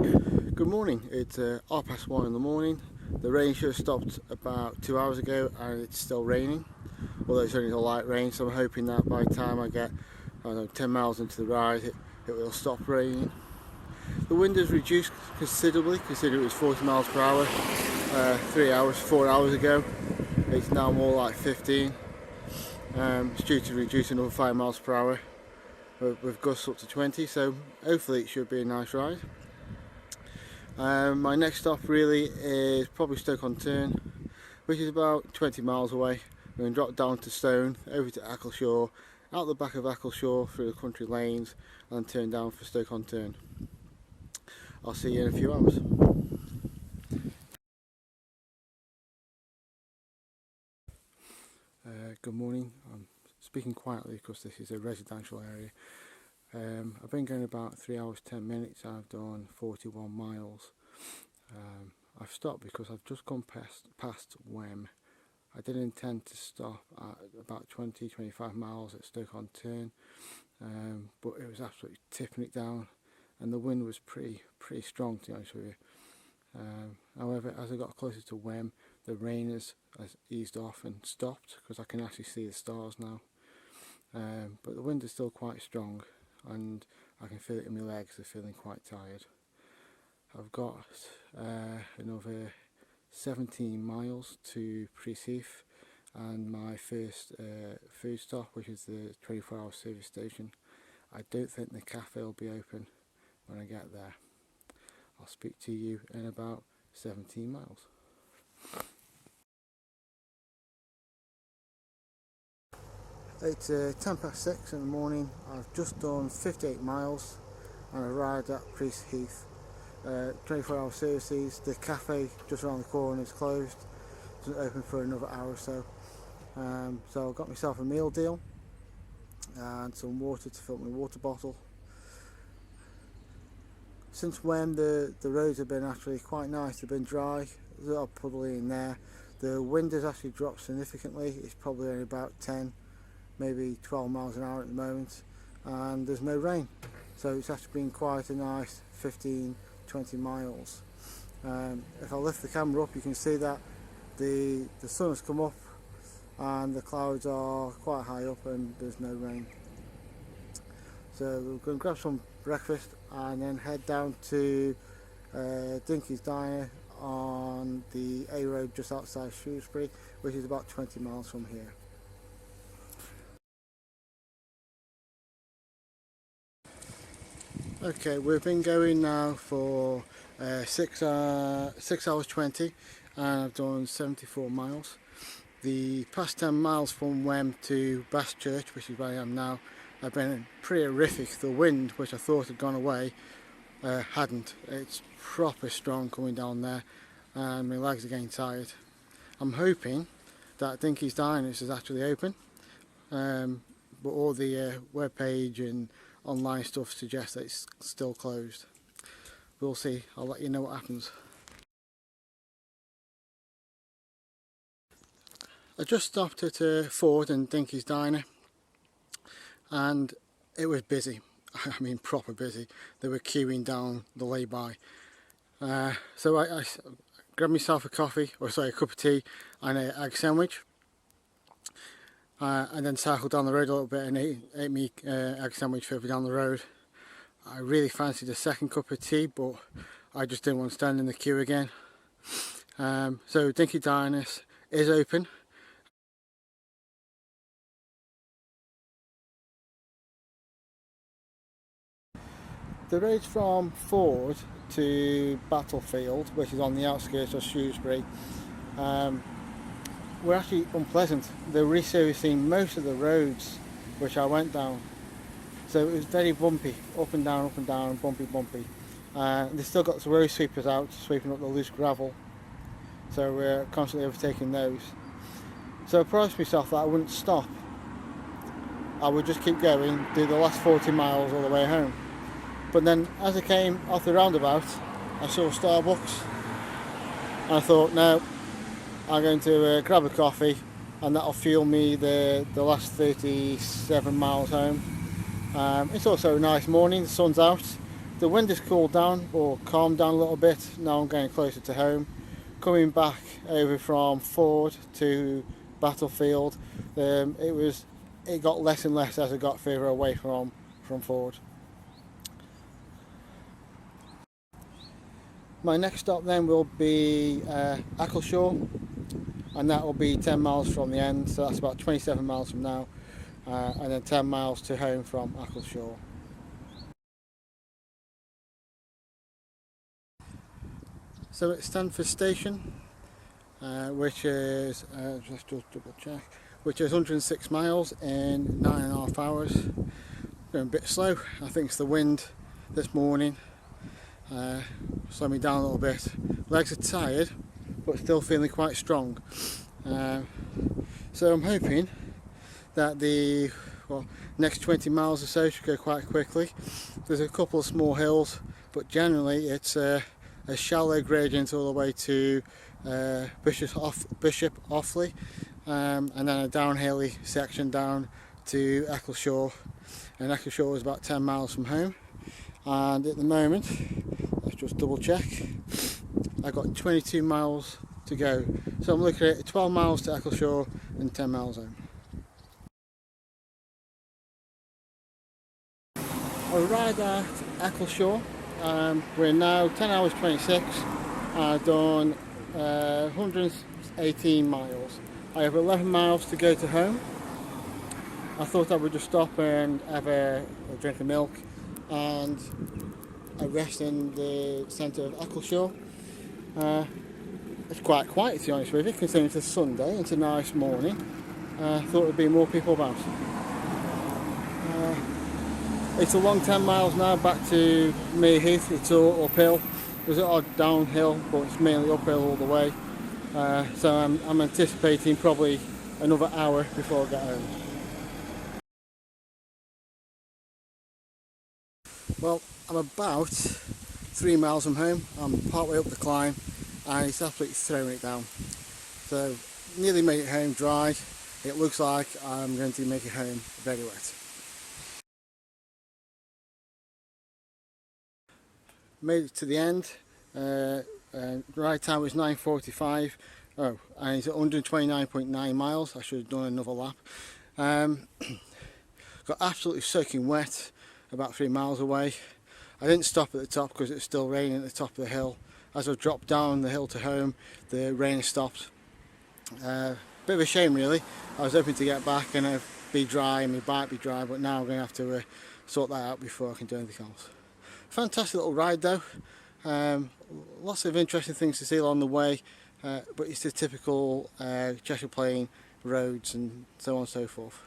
Good morning, it's 1:30 in the morning. The rain should have stopped about 2 hours ago and it's still raining, although it's only a light rain, so I'm hoping that by the time I get 10 miles into the ride it will stop raining. The wind has reduced considerably, considering it was 40 miles per hour 4 hours ago. It's now more like 15. It's due to reduce another 5 miles per hour with gusts up to 20, so hopefully it should be a nice ride. My next stop really is probably Stoke-on-Tern, which is about 20 miles away. We're going to drop down to Stone, over to Ackleshaw, out the back of Ackleshaw through the country lanes, and turn down for Stoke-on-Tern. I'll see you in a few hours. Good morning. I'm speaking quietly because this is a residential area. I've been going about 3 hours 10 minutes. I've done 41 miles. I've stopped because I've just gone past Wem. I didn't intend to stop at about 20-25 miles at Stoke-on-Tern, but it was absolutely tipping it down, and the wind was pretty strong, to be honest with you. However, as I got closer to Wem, the rain has eased off and stopped because I can actually see the stars now. But the wind is still quite strong, and I can feel it in my legs. They're feeling quite tired. I've got another 17 miles to Preseath and my first food stop, which is the 24-hour service station. I don't think the cafe will be open when I get there. I'll speak to you in about 17 miles. It's 6:10 in the morning. I've just done 58 miles and I arrived at Preseath. 24-hour services. The cafe just around the corner is closed. It doesn't open for another hour or so. So I got myself a meal deal and some water to fill my water bottle. Since when the roads have been actually quite nice, they've been dry, there's a lot of puddling in there. The wind has actually dropped significantly. It's probably only about 10, maybe 12 miles an hour at the moment, and there's no rain. So it's actually been quite a nice 15-20 miles. If I lift the camera up, you can see that the sun has come up and the clouds are quite high up and there's no rain. So we're going to grab some breakfast and then head down to Dinky's Diner on the A road just outside Shrewsbury, which is about 20 miles from here. Okay, we've been going now for 6 hours 20 and I've done 74 miles. The past 10 miles from Wem to Bass Church, which is where I am now, have been pretty horrific. The wind, which I thought had gone away, hadn't. It's proper strong coming down there and my legs are getting tired. I'm hoping that Dinky's Diners is actually open, but all the web page and online stuff suggests that it's still closed. We'll see. I'll let you know what happens. I just stopped at Ford and Dinky's Diner and it was busy. I mean proper busy. They were queuing down the lay-by. So I grabbed myself a cup of tea and an egg sandwich. And then cycled down the road a little bit and ate me egg sandwich further down the road. I really fancied a second cup of tea, but I just didn't want to stand in the queue again. So Dinky Diners is open. The roads from Ford to Battlefield, which is on the outskirts of Shrewsbury, were actually unpleasant. They were resurfacing most of the roads which I went down, so it was very bumpy, up and down, bumpy. They still got the road sweepers out sweeping up the loose gravel, so we're constantly overtaking those. So I promised myself that I wouldn't stop. I would just keep going, do the last 40 miles all the way home. But then as I came off the roundabout, I saw Starbucks and I thought, no, I'm going to grab a coffee and that'll fuel me the last 37 miles home. It's also a nice morning, the sun's out, the wind has cooled down or calmed down a little bit. Now I'm getting closer to home. Coming back over from Ford to Battlefield, it got less and less as I got further away from Ford. My next stop then will be Accleshaw, and that will be 10 miles from the end, so that's about 27 miles from now, and then 10 miles to home from Accleshaw. So it's Stanford Station, which is, let's just double check, which is 106 miles in 9.5 hours. Going a bit slow. I think it's the wind this morning. Slowed me down a little bit. Legs are tired, but still feeling quite strong. So I'm hoping that the next 20 miles or so should go quite quickly. There's a couple of small hills, but generally it's a shallow gradient all the way to Bishop Offley, and then a downhilly section down to Accleshaw, and Accleshaw is about 10 miles from home. And at the moment, let's just double check, I've got 22 miles to go, so I'm looking at 12 miles to Accleshaw and 10 miles home. I arrived at Accleshaw. We're now 10 hours 26. I've done 118 miles. I have 11 miles to go to home. I thought I would just stop and have a drink of milk and a rest in the centre of Accleshaw. It's quite quiet, to be honest with you, considering it's a Sunday and it's a nice morning. I thought there'd be more people about. It's a long 10 miles now back to Mere Heath. It's all uphill. There's an odd downhill, but it's mainly uphill all the way. So I'm anticipating probably another hour before I get home. Well, I'm about 3 miles from home. I'm partway up the climb and it's absolutely throwing it down. So nearly made it home dry. It looks like I'm going to make it home very wet. Made it to the end. Ride time was 9:45. And it's 129.9 miles. I should have done another lap. Got absolutely soaking wet about 3 miles away. I didn't stop at the top because it's still raining at the top of the hill. As I dropped down the hill to home, the rain stopped. Bit of a shame really. I was hoping to get back and be dry and my bike be dry, but now I'm going to have to sort that out before I can do anything else. Fantastic little ride though. Lots of interesting things to see along the way, but it's the typical Cheshire Plain roads and so on and so forth.